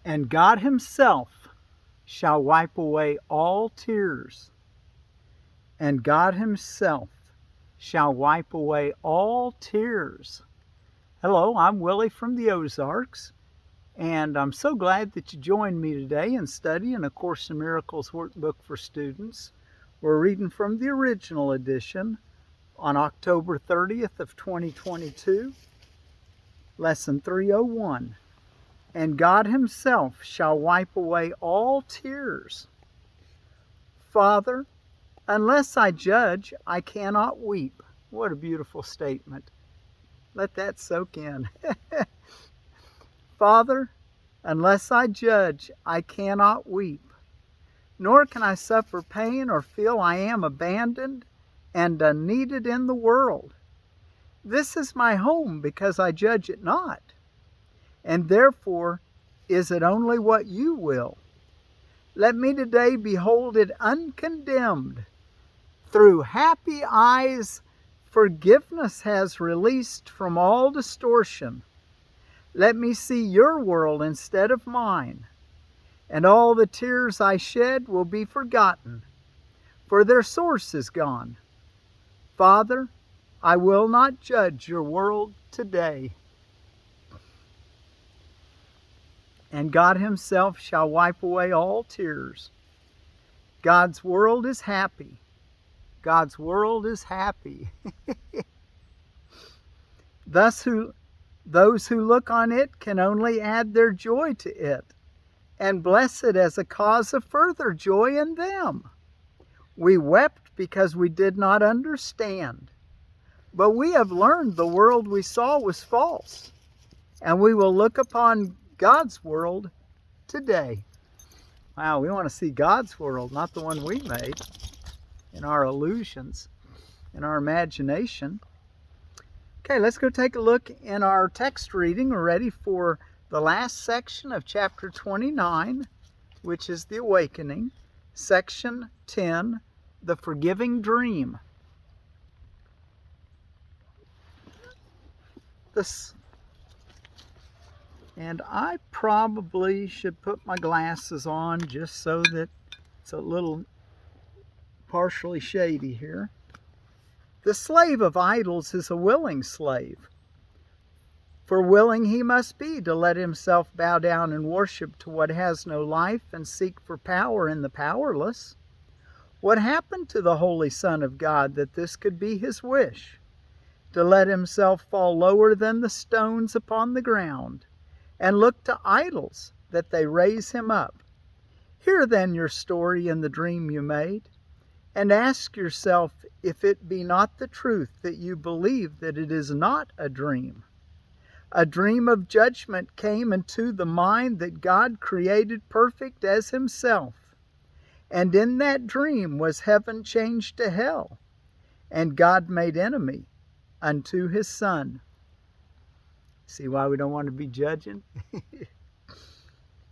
And God himself shall wipe away all tears. And God himself shall wipe away all tears. Hello, I'm Willie from the Ozarks, and I'm so glad that you joined me today in studying A Course in Miracles workbook for students. We're reading from the original edition on October 30th of 2022, lesson 301. And God himself shall wipe away all tears. Father, unless I judge, I cannot weep. What a beautiful statement. Let that soak in. Father, unless I judge, I cannot weep. Nor can I suffer pain or feel I am abandoned and unneeded in the world. This is my home because I judge it not. And therefore is it only what you will. Let me today behold it uncondemned. Through happy eyes, forgiveness has released from all distortion. Let me see your world instead of mine, and all the tears I shed will be forgotten, for their source is gone. Father, I will not judge your world today. And God himself shall wipe away all tears. God's world is happy. God's world is happy. Thus those who look on it can only add their joy to it, and bless it as a cause of further joy in them. We wept because we did not understand, but we have learned the world we saw was false, and we will look upon God's world today. Wow, we want to see God's world, not the one we made in our illusions, in our imagination. Okay, let's go take a look in our text reading. We're ready for the last section of chapter 29, which is the awakening. Section 10, the forgiving dream. And I probably should put my glasses on just so that it's a little partially shady here. The slave of idols is a willing slave. For willing he must be to let himself bow down and worship to what has no life and seek for power in the powerless. What happened to the Holy Son of God that this could be his wish? To let himself fall lower than the stones upon the ground, and look to idols that they raise him up. Hear then your story in the dream you made, and ask yourself if it be not the truth that you believe that it is not a dream. A dream of judgment came into the mind that God created perfect as himself, and in that dream was heaven changed to hell, and God made enemy unto his Son. See why we don't want to be judging?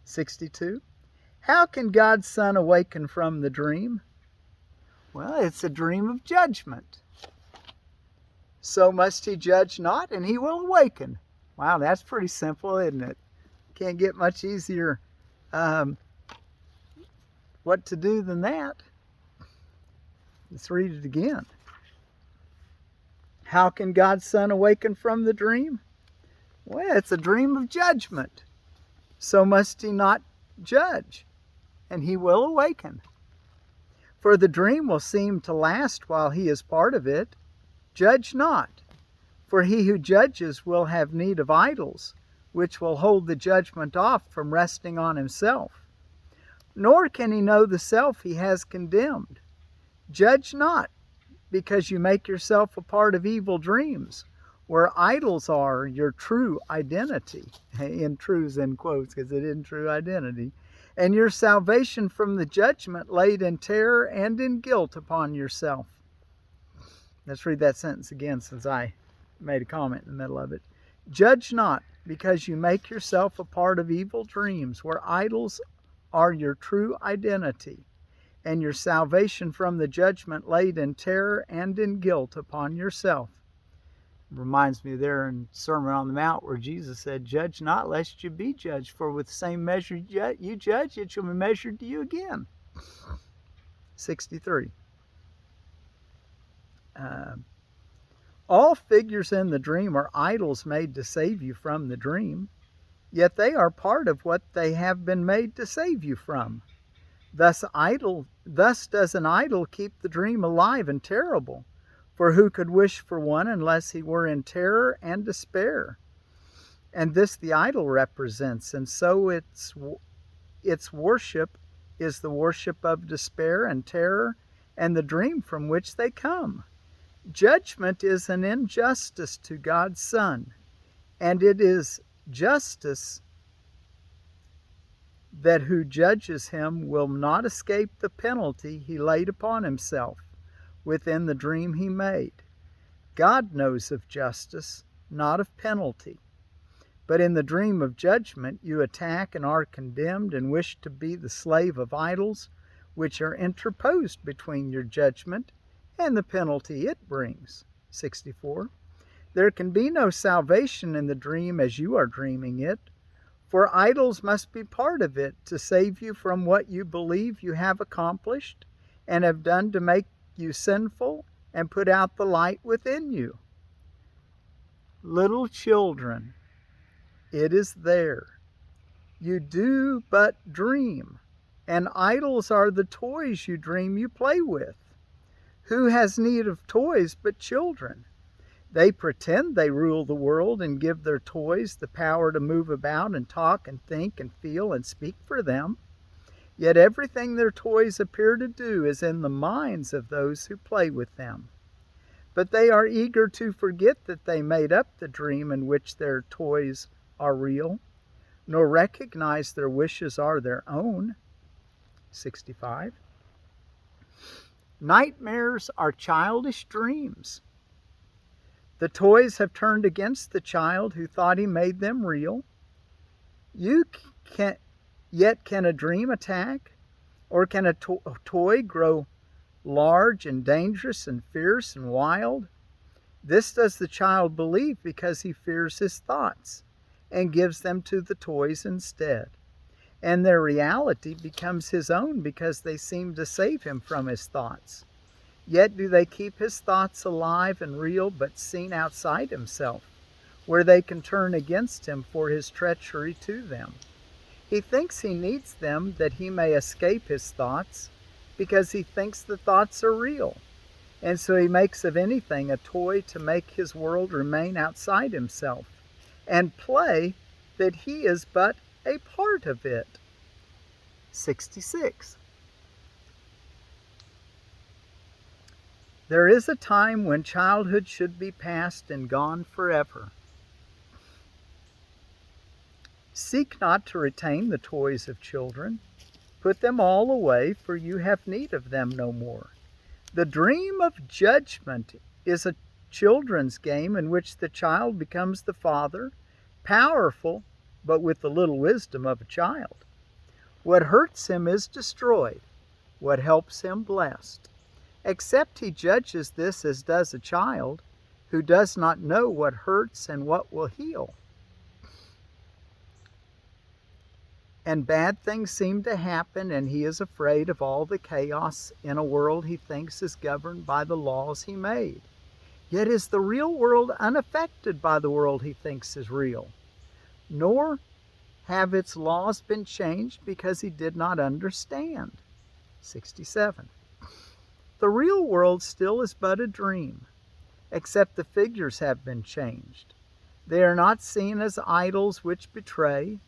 62. How can God's Son awaken from the dream? Well, it's a dream of judgment. So must he judge not, and he will awaken. Wow, that's pretty simple, isn't it? Can't get much easier what to do than that. Let's read it again. How can God's Son awaken from the dream? Well, it's a dream of judgment. So must he not judge, and he will awaken. For the dream will seem to last while he is part of it. Judge not, for he who judges will have need of idols, which will hold the judgment off from resting on himself. Nor can he know the self he has condemned. Judge not, because you make yourself a part of evil dreams, where idols are your true identity. In trues in quotes, because it isn't true identity. And your salvation from the judgment laid in terror and in guilt upon yourself. Let's read that sentence again, since I made a comment in the middle of it. Judge not, because you make yourself a part of evil dreams, where idols are your true identity, and your salvation from the judgment laid in terror and in guilt upon yourself. Reminds me there in Sermon on the Mount where Jesus said, "Judge not, lest you be judged, for with the same measure you judge, it shall be measured to you again." 63. All figures in the dream are idols made to save you from the dream, yet they are part of what they have been made to save you from. Thus does an idol keep the dream alive and terrible, for who could wish for one unless he were in terror and despair? And this the idol represents, and so its worship is the worship of despair and terror and the dream from which they come. Judgment is an injustice to God's Son, and it is justice that who judges him will not escape the penalty he laid upon himself within the dream he made. God knows of justice, not of penalty. But in the dream of judgment you attack and are condemned and wish to be the slave of idols, which are interposed between your judgment and the penalty it brings. 64. There can be no salvation in the dream as you are dreaming it, for idols must be part of it to save you from what you believe you have accomplished and have done to make you sinful and put out the light within you. Little children, it is there. You do but dream, and idols are the toys you dream you play with. Who has need of toys but children? They pretend they rule the world and give their toys the power to move about and talk and think and feel and speak for them. Yet everything their toys appear to do is in the minds of those who play with them. But they are eager to forget that they made up the dream in which their toys are real, nor recognize their wishes are their own. 65. Nightmares are childish dreams. The toys have turned against the child who thought he made them real. Can a dream attack? Or can a toy grow large and dangerous and fierce and wild? This does the child believe because he fears his thoughts and gives them to the toys instead. And their reality becomes his own because they seem to save him from his thoughts. Yet do they keep his thoughts alive and real, but seen outside himself, where they can turn against him for his treachery to them. He thinks he needs them that he may escape his thoughts, because he thinks the thoughts are real. And so he makes of anything a toy to make his world remain outside himself, and play that he is but a part of it. 66. There is a time when childhood should be past and gone forever. Seek not to retain the toys of children. Put them all away, for you have need of them no more. The dream of judgment is a children's game in which the child becomes the father, powerful, but with the little wisdom of a child. What hurts him is destroyed. What helps him blessed. Except he judges this as does a child, who does not know what hurts and what will heal. And bad things seem to happen, and he is afraid of all the chaos in a world he thinks is governed by the laws he made. Yet is the real world unaffected by the world he thinks is real, nor have its laws been changed because he did not understand. 67. The real world still is but a dream, except the figures have been changed. They are not seen as idols which betray.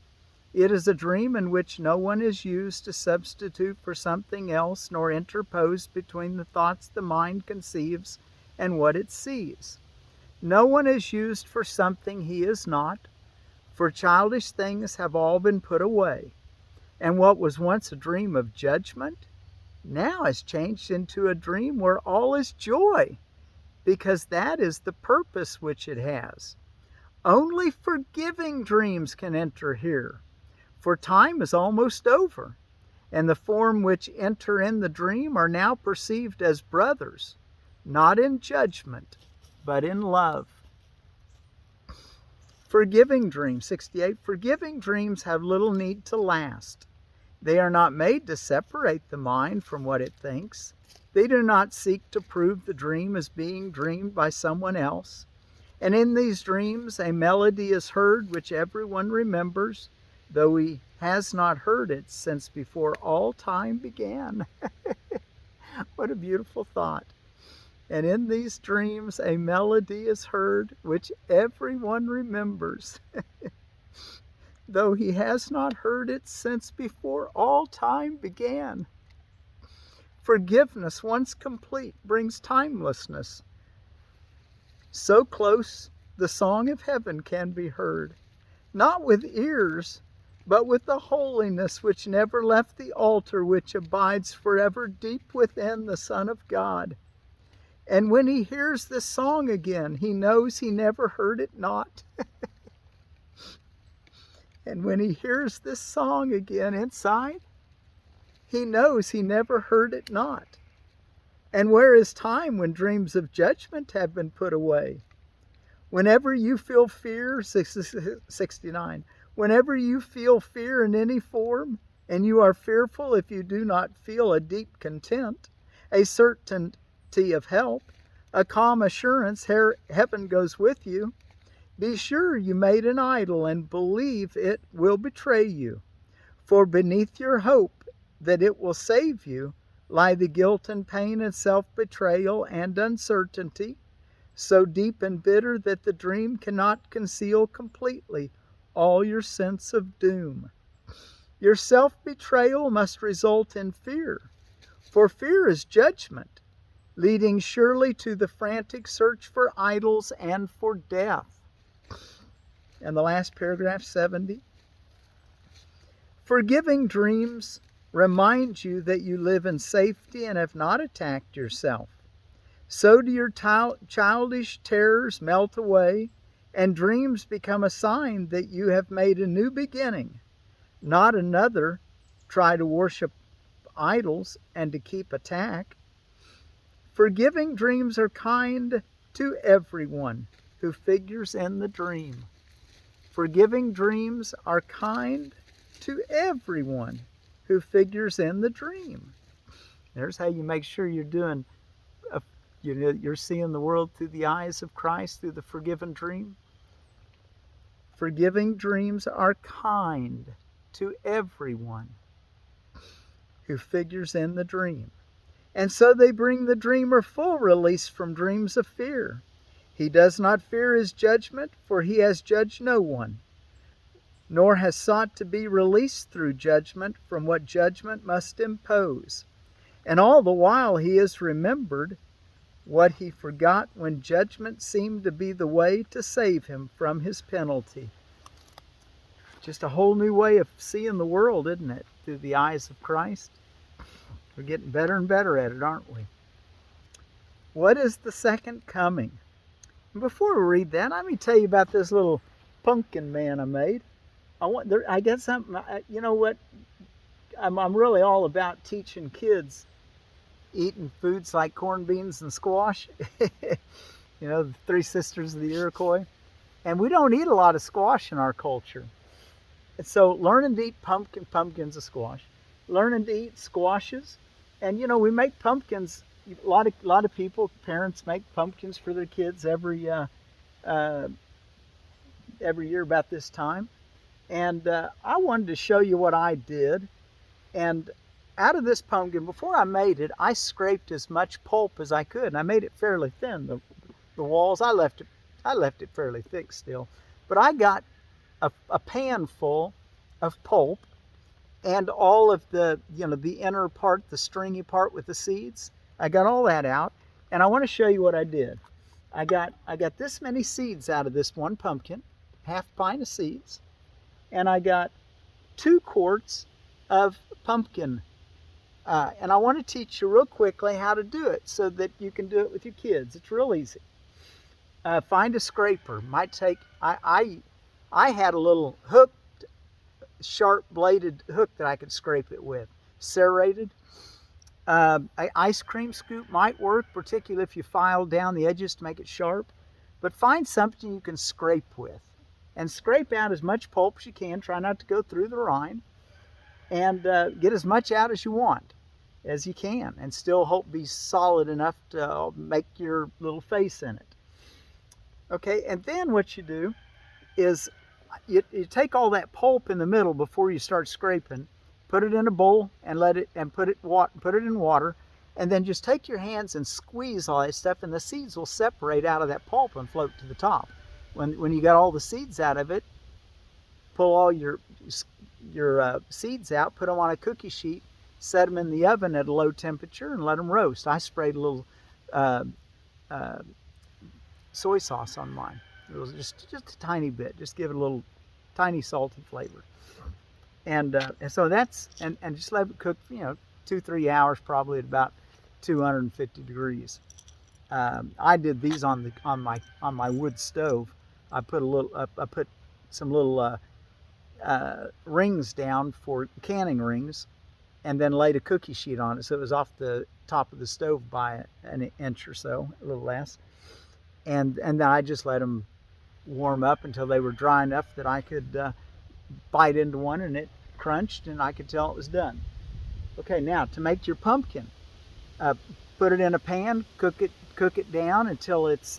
It is a dream in which no one is used to substitute for something else, nor interposed between the thoughts the mind conceives and what it sees. No one is used for something he is not, for childish things have all been put away, and what was once a dream of judgment now is changed into a dream where all is joy, because that is the purpose which it has. Only forgiving dreams can enter here, for time is almost over, and the form which enter in the dream are now perceived as brothers, not in judgment, but in love. Forgiving dreams, 68. Forgiving dreams have little need to last. They are not made to separate the mind from what it thinks. They do not seek to prove the dream as being dreamed by someone else. And in these dreams, a melody is heard which everyone remembers, though he has not heard it since before all time began. What a beautiful thought. And in these dreams, a melody is heard which everyone remembers, though he has not heard it since before all time began. Forgiveness, once complete, brings timelessness. So close, the song of heaven can be heard, not with ears, but with the holiness which never left the altar, which abides forever deep within the Son of God. And when he hears this song again, he knows he never heard it not. And when he hears this song again inside, he knows he never heard it not. And where is time when dreams of judgment have been put away? Whenever you feel fear, 69, whenever you feel fear in any form, and you are fearful if you do not feel a deep content, a certainty of help, a calm assurance heaven goes with you, be sure you made an idol and believe it will betray you. For beneath your hope that it will save you lie the guilt and pain and self-betrayal and uncertainty, so deep and bitter that the dream cannot conceal completely all your sense of doom. Your self-betrayal must result in fear, for fear is judgment, leading surely to the frantic search for idols and for death. And the last paragraph, 70. Forgiving dreams remind you that you live in safety and have not attacked yourself. So do your childish terrors melt away, and dreams become a sign that you have made a new beginning, not another try to worship idols and to keep attack. Forgiving dreams are kind to everyone who figures in the dream. Forgiving dreams are kind to everyone who figures in the dream. There's how you make sure you're doing, you're seeing the world through the eyes of Christ, through the forgiven dream. Forgiving dreams are kind to everyone who figures in the dream. And so they bring the dreamer full release from dreams of fear. He does not fear his judgment, for he has judged no one, nor has sought to be released through judgment from what judgment must impose. And all the while he has remembered what he forgot when judgment seemed to be the way to save him from his penalty. Just a whole new way of seeing the world, isn't it? Through the eyes of Christ. We're getting better and better at it, aren't we? What is the second coming? Before we read that, let me tell you about this little pumpkin man I made. I got something. You know what? I'm really all about teaching kids eating foods like corned beans and squash. You know, the three sisters of the Iroquois. And we don't eat a lot of squash in our culture. And so learning to eat pumpkins of squash, learning to eat squashes, and you know, we make pumpkins. A lot of people, parents make pumpkins for their kids every year about this time. And I wanted to show you what I did. And out of this pumpkin, before I made it, I scraped as much pulp as I could, and I made it fairly thin. The walls, I left it fairly thick still, but I got a pan full of pulp and all of the inner part, the stringy part with the seeds. I got all that out, and I want to show you what I did. I got this many seeds out of this one pumpkin, half pint of seeds, and I got 2 quarts of pumpkin. And I want to teach you real quickly how to do it so that you can do it with your kids. It's real easy. Find a scraper. Might take. I had a little hooked, sharp-bladed hook that I could scrape it with. Serrated. An ice cream scoop might work, particularly if you file down the edges to make it sharp. But find something you can scrape with. and scrape out as much pulp as you can. Try not to go through the rind, and get as much out as you want, as you can, and still hope be solid enough to make your little face in it. Okay, and then what you do is you take all that pulp in the middle before you start scraping, put it in a bowl and put it in water, and then just take your hands and squeeze all that stuff, and the seeds will separate out of that pulp and float to the top. When you got all the seeds out of it, pull all your seeds out, put them on a cookie sheet, set them in the oven at a low temperature, and let them roast. I sprayed a little soy sauce on mine. It was just a tiny bit, just give it a little tiny salty flavor. And so that's, and just let it cook, 2-3 hours, probably at about 250 degrees. I did these on my wood stove. I put some little rings down for canning rings, and then laid a cookie sheet on it, so it was off the top of the stove by an inch or so, a little less. And then I just let them warm up until they were dry enough that I could bite into one and it crunched and I could tell it was done. Okay, now to make your pumpkin, put it in a pan, cook it down until it's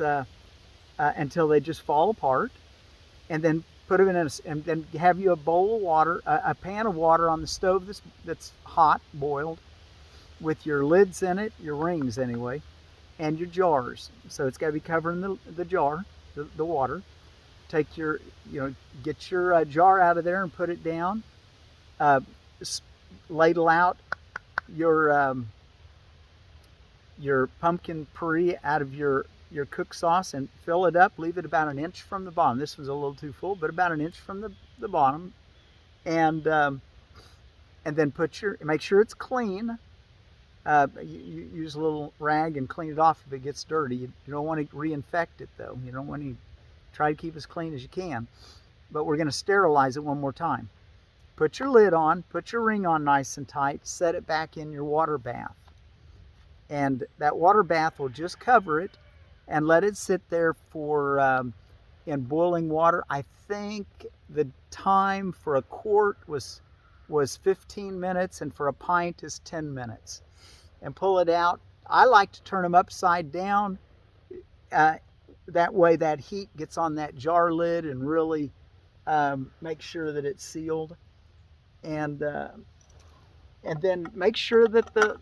until they just fall apart, and then put them and then have you a bowl of water, a pan of water on the stove that's hot, boiled, with your lids in it, your rings anyway, and your jars. So it's got to be covering the jar, the water. Take your, get your jar out of there and put it down. Ladle out your pumpkin puree out of your cooked sauce and fill it up. Leave it about an inch from the bottom. This was a little too full, but about an inch from the bottom. And then make sure it's clean. You use a little rag and clean it off if it gets dirty. You don't want to reinfect it though. You don't want to. Try to keep as clean as you can. But we're going to sterilize it one more time. Put your lid on, put your ring on nice and tight, set it back in your water bath. And that water bath will just cover it and let it sit there for, in boiling water. I think the time for a quart was 15 minutes and for a pint is 10 minutes. And pull it out. I like to turn them upside down. That way that heat gets on that jar lid and really make sure that it's sealed. And then make sure that the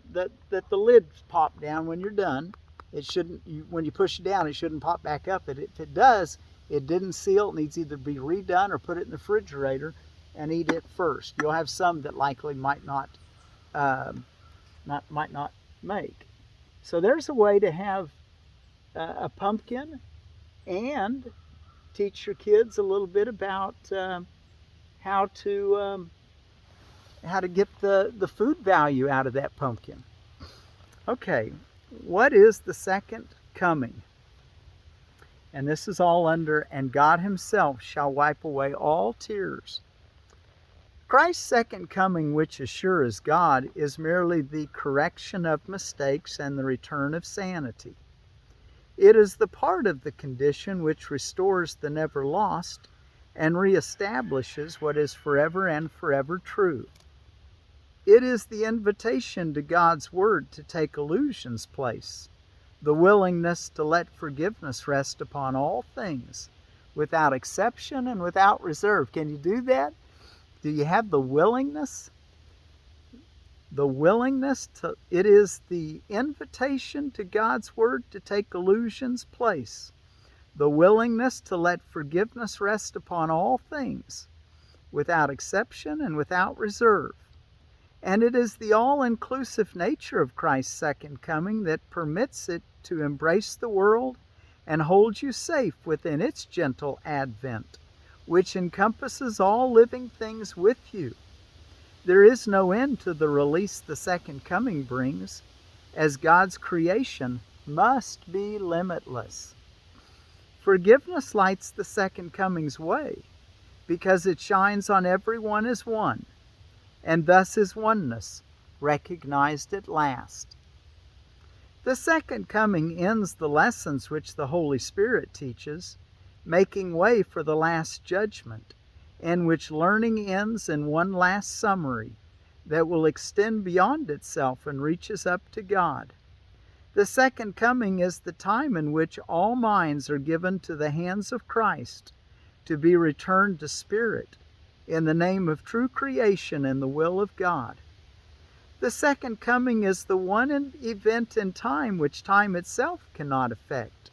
lid pop down when you're done. It shouldn't, when you push it down, it shouldn't pop back up. If it does, it didn't seal. It needs either to be redone or put it in the refrigerator and eat it first. You'll have some that likely might not make. So there's a way to have a pumpkin and teach your kids a little bit about how to get the food value out of that pumpkin. Okay, what is the second coming? And this is all under, and God himself shall wipe away all tears. Christ's second coming, which as sure as God, is merely the correction of mistakes and the return of sanity. It is the part of the condition which restores the never lost and reestablishes what is forever and forever true. It is the invitation to God's word to take illusion's place, the willingness to let forgiveness rest upon all things, without exception and without reserve. Can you do that? Do you have the willingness? It is the invitation to God's word to take illusion's place, the willingness to let forgiveness rest upon all things, without exception and without reserve. And it is the all-inclusive nature of Christ's second coming that permits it to embrace the world and hold you safe within its gentle advent, which encompasses all living things with you. There is no end to the release the second coming brings, as God's creation must be limitless. Forgiveness lights the second coming's way, because it shines on everyone as one, and thus is oneness recognized at last. The second coming ends the lessons which the Holy Spirit teaches, making way for the last judgment, in which learning ends in one last summary that will extend beyond itself and reaches up to God. The second coming is the time in which all minds are given to the hands of Christ to be returned to spirit in the name of true creation and the will of God. The second coming is the one event in time which time itself cannot affect.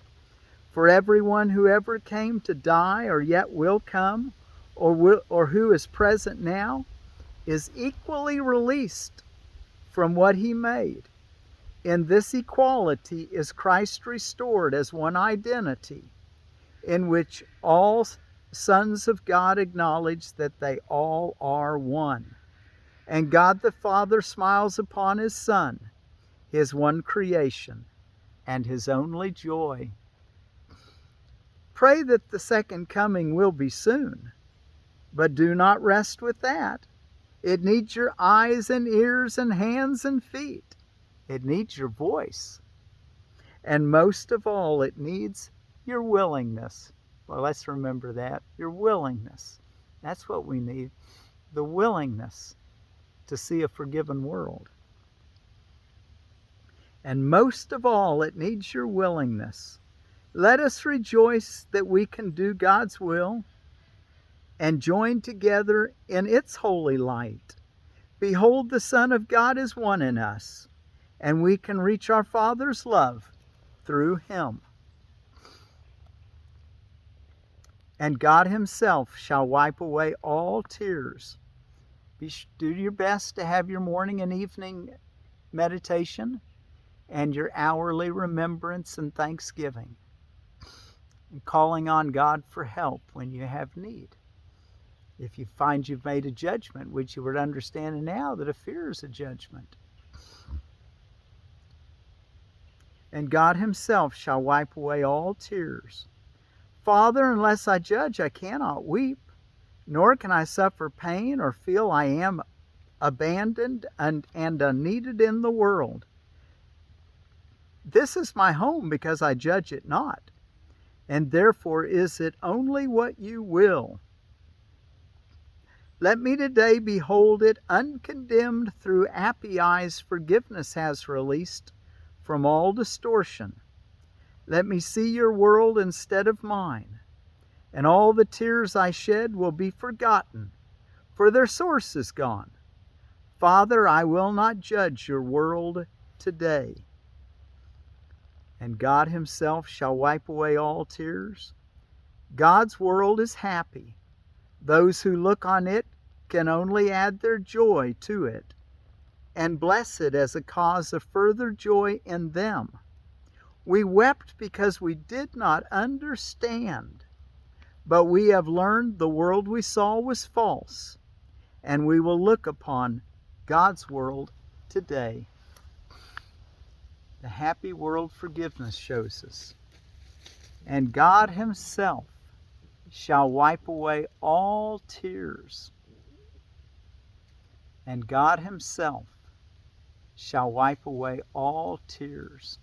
For everyone who ever came to die or yet will come, or who is present now, is equally released from what he made. In this equality is Christ restored as one identity, in which all sons of God acknowledge that they all are one. And God the Father smiles upon his Son, his one creation, and his only joy. Pray that the second coming will be soon, but do not rest with that. It needs your eyes and ears and hands and feet. It needs your voice. And most of all, it needs your willingness. Well, let's remember that. Your willingness. That's what we need. The willingness to see a forgiven world. And most of all, it needs your willingness. Let us rejoice that we can do God's will and join together in its holy light. Behold, the Son of God is one in us, and we can reach our Father's love through him. And God himself shall wipe away all tears. Do your best to have your morning and evening meditation and your hourly remembrance and thanksgiving, and calling on God for help when you have need. If you find you've made a judgment, which you would understand now that a fear is a judgment. And God himself shall wipe away all tears. Father, unless I judge, I cannot weep, nor can I suffer pain or feel I am abandoned and unneeded in the world. This is my home because I judge it not, and therefore is it only what you will. Let me today behold it uncondemned through happy eyes forgiveness has released from all distortion. Let me see your world instead of mine, and all the tears I shed will be forgotten, for their source is gone. Father, I will not judge your world today. And God himself shall wipe away all tears. God's world is happy. Those who look on it can only add their joy to it and bless it as a cause of further joy in them. We wept because we did not understand, but we have learned the world we saw was false, and we will look upon God's world today. The happy world forgiveness shows us. And God himself shall wipe away all tears. And God himself shall wipe away all tears.